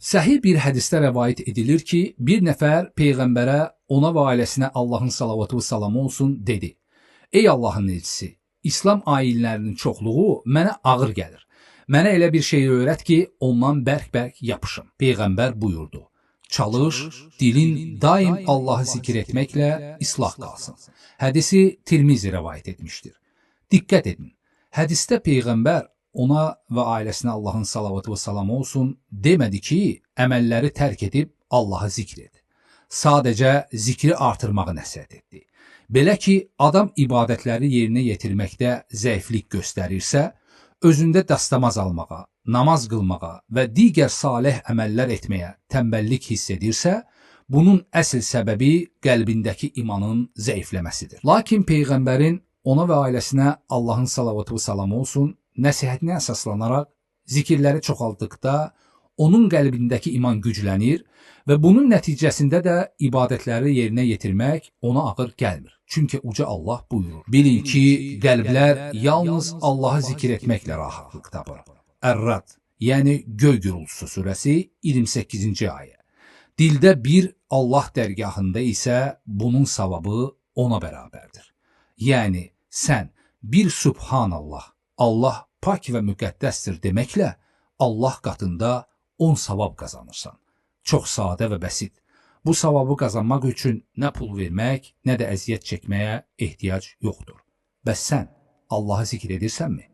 Səhih bir hədisdə rəvayət edilir ki, bir nəfər Peyğəmbərə, ona və ailəsinə Allahın salavatı və salamı olsun, dedi: Ey Allahın elçisi, İslam ayinlərinin çoxluğu mənə ağır gəlir. Mənə elə bir şey öyrət ki, ondan bərk-bərk yapışım. Peyğəmbər buyurdu: Çalış, dilin daim Allahı zikr etməklə islah qalsın. Hədisi Tirmizi rəvayət etmişdir. Diqqət edin, hədisdə Peyğəmbər ona və ailəsinə Allahın salavatı və salamı olsun demədi ki, əməlləri tərk edib Allahı zikr et. Sadəcə zikri artırmağı nəsihət etdi. Belə ki, adam ibadətləri yerinə yetirməkdə zəiflik göstərirsə, özündə dastamaz almağa, namaz qılmağa və digər salih əməllər etməyə tənbəllik hiss edirsə, bunun əsl səbəbi qəlbindəki imanın zəifləməsidir. Lakin Peyğəmbərin ona və ailəsinə Allahın salavatı və salamı olsun nəsihətinə əsaslanaraq zikirləri çoxaltdıqda onun qəlbindəki iman güclənir və bunun nəticəsində də ibadətləri yerinə yetirmək ona ağır gəlmir. Çünki uca Allah buyurur: Bilin ki, qəlblər yalnız Allahı zikr etməklə rahatlıq tapır. Ər-Ra'd, yəni Göy Gürültüsü surəsi 28-ci ayə. Dildə bir, Allah dərgahında isə bunun savabı ona bərabərdir. Yəni sən bir Subhanallah, Allah pak və müqəddəsdir deməklə Allah qatında 10 savab qazanırsan. Çox sadə və bəsit. Bu savabı qazanmaq üçün nə pul vermək, nə də əziyyət çəkməyə ehtiyac yoxdur. Bəs sən Allahı zikr edirsənmi?